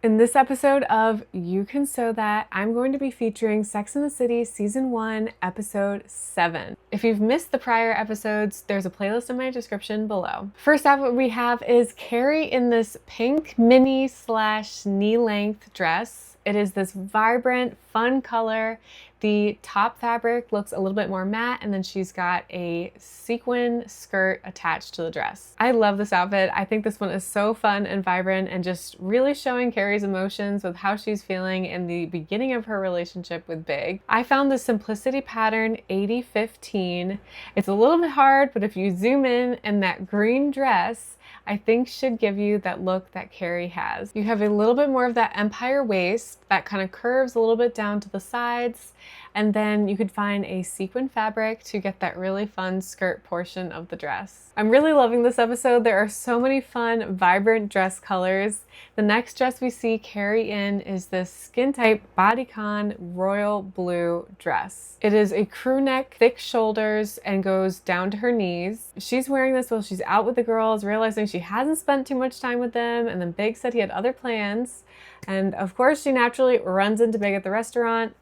In this episode of You Can Sew That, I'm going to be featuring Sex and the City Season 1, Episode 7. If you've missed the prior episodes, there's a playlist in my description below. First up, what we have is Carrie in this pink mini / knee-length dress. It is this vibrant, fun color. The top fabric looks a little bit more matte, and then she's got a sequin skirt attached to the dress. I love this outfit. I think this one is so fun and vibrant and just really showing Carrie's emotions with how she's feeling in the beginning of her relationship with Big. I found the Simplicity pattern 8015. It's a little bit hard, but if you zoom in and that green dress, I think should give you that look that Carrie has. You have a little bit more of that empire waist that kind of curves a little bit down to the sides, and then you could find a sequin fabric to get that really fun skirt portion of the dress. I'm really loving this episode. There are so many fun, vibrant dress colors. The next dress we see Carrie in is this skin tight bodycon royal blue dress. It is a crew neck, thick shoulders, and goes down to her knees. She's wearing this while she's out with the girls, realizing she hasn't spent too much time with them, and then Big said he had other plans. And of course, she naturally runs into Big at the restaurant.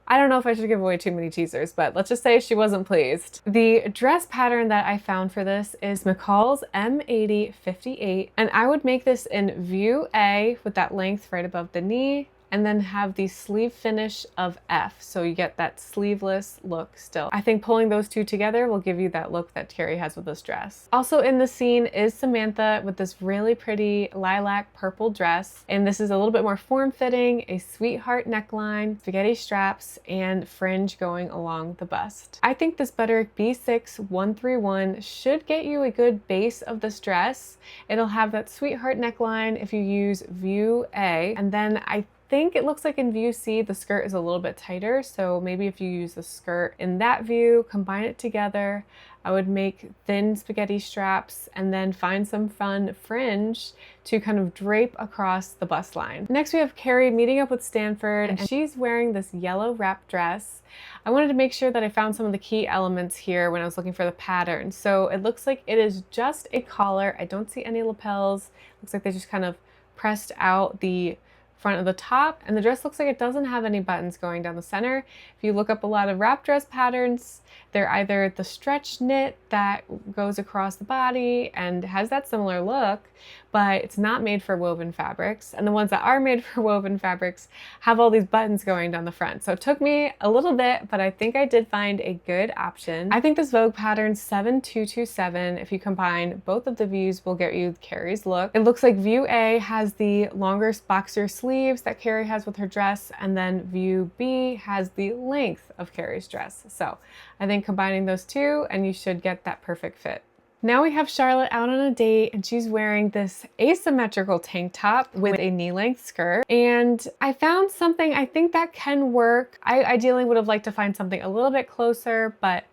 I don't know if I should give away too many teasers, but let's just say she wasn't pleased. The dress pattern that I found for this is McCall's M8058, and I would make this in view A with that length right above the knee, and then have the sleeve finish of F, so you get that sleeveless look still. I think pulling those two together will give you that look that Carrie has with this dress. Also in the scene is Samantha with this really pretty lilac purple dress, and this is a little bit more form-fitting, a sweetheart neckline, spaghetti straps, and fringe going along the bust. I think this Butterick B6131 should get you a good base of this dress. It'll have that sweetheart neckline if you use view A, and then I think it looks like in view C the skirt is a little bit tighter, so maybe if you use the skirt in that view, combine it together, I would make thin spaghetti straps and then find some fun fringe to kind of drape across the bust line. Next we have Carrie meeting up with Stanford, and she's wearing this yellow wrap dress. I wanted to make sure that I found some of the key elements here when I was looking for the pattern. So it looks like it is just a collar. I don't see any lapels. Looks like they just kind of pressed out the front of the top, and the dress looks like it doesn't have any buttons going down the center. If you look up a lot of wrap dress patterns, they're either the stretch knit that goes across the body and has that similar look, but it's not made for woven fabrics, and the ones that are made for woven fabrics have all these buttons going down the front. So it took me a little bit, but I think I did find a good option. I think this Vogue pattern 7227, if you combine both of the views, will get you Carrie's look. It looks like view A has the longer boxer sleeves that Carrie has with her dress, and then view B has the length of Carrie's dress. So I think combining those two and you should get that perfect fit. Now we have Charlotte out on a date, and she's wearing this asymmetrical tank top with a knee-length skirt. And I found something I think that can work. I ideally would have liked to find something a little bit closer, but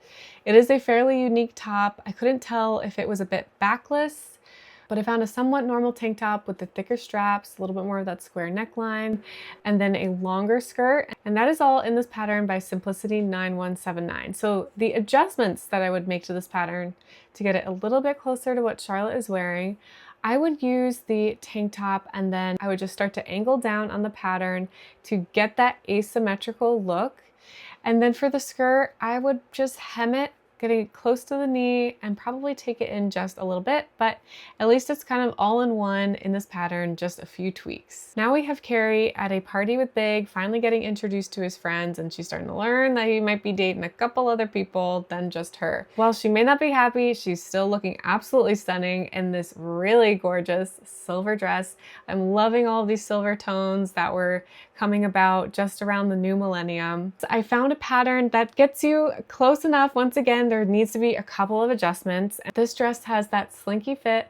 it is a fairly unique top. I couldn't tell if it was a bit backless, but I found a somewhat normal tank top with the thicker straps, a little bit more of that square neckline, and then a longer skirt. And that is all in this pattern by Simplicity 9179. So the adjustments that I would make to this pattern to get it a little bit closer to what Charlotte is wearing, I would use the tank top, and then I would just start to angle down on the pattern to get that asymmetrical look. And then for the skirt, I would just hem it, getting it close to the knee, and probably take it in just a little bit, but at least it's kind of all in one in this pattern, just a few tweaks. Now we have Carrie at a party with Big, finally getting introduced to his friends, and she's starting to learn that he might be dating a couple other people than just her. While she may not be happy, she's still looking absolutely stunning in this really gorgeous silver dress. I'm loving all of these silver tones that were coming about just around the new millennium. So I found a pattern that gets you close enough. Once again, there needs to be a couple of adjustments. This dress has that slinky fit,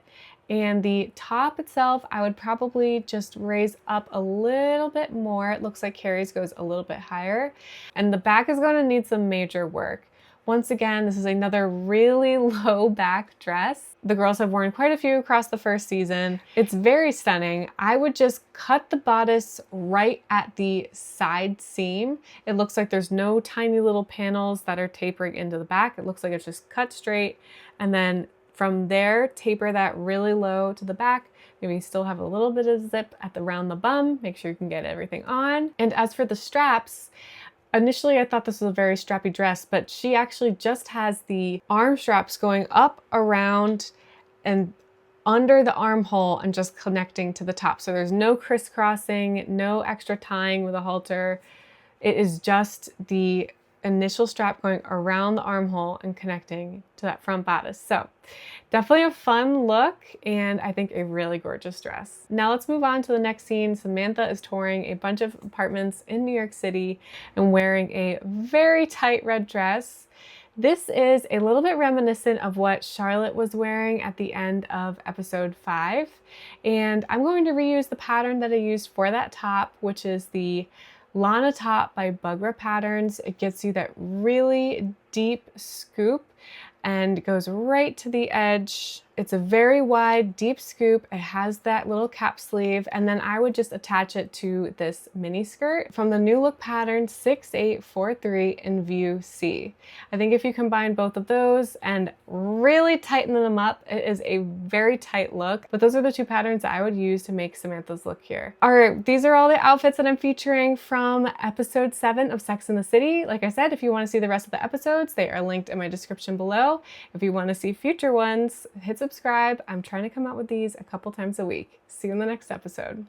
and the top itself, I would probably just raise up a little bit more. It looks like Carrie's goes a little bit higher, and the back is going to need some major work. Once again, this is another really low back dress. The girls have worn quite a few across the first season. It's very stunning. I would just cut the bodice right at the side seam. It looks like there's no tiny little panels that are tapering into the back. It looks like it's just cut straight, and then from there, taper that really low to the back Maybe still have a little bit of zip around the bum. Make sure you can get everything on. And as for the straps, initially I thought this was a very strappy dress, but she actually just has the arm straps going up around and under the armhole and just connecting to the top. So there's no crisscrossing, no extra tying with a halter. It is just the initial strap going around the armhole and connecting to that front bodice. So definitely a fun look, and I think a really gorgeous dress. Now let's move on to the next scene. Samantha is touring a bunch of apartments in New York City and wearing a very tight red dress. This is a little bit reminiscent of what Charlotte was wearing at the end of episode 5. And I'm going to reuse the pattern that I used for that top, which is the Lana top by Bugra Patterns. It gives you that really deep scoop and goes right to the edge. It's a very wide, deep scoop. It has that little cap sleeve, and then I would just attach it to this mini skirt from the New Look pattern 6843 in view C. I think if you combine both of those and really tighten them up, it is a very tight look, but those are the two patterns that I would use to make Samantha's look here. All right, these are all the outfits that I'm featuring from episode 7 of Sex and the City. Like I said, if you want to see the rest of the episodes, they are linked in my description below. If you want to see future ones, hit subscribe. I'm trying to come out with these a couple times a week. See you in the next episode.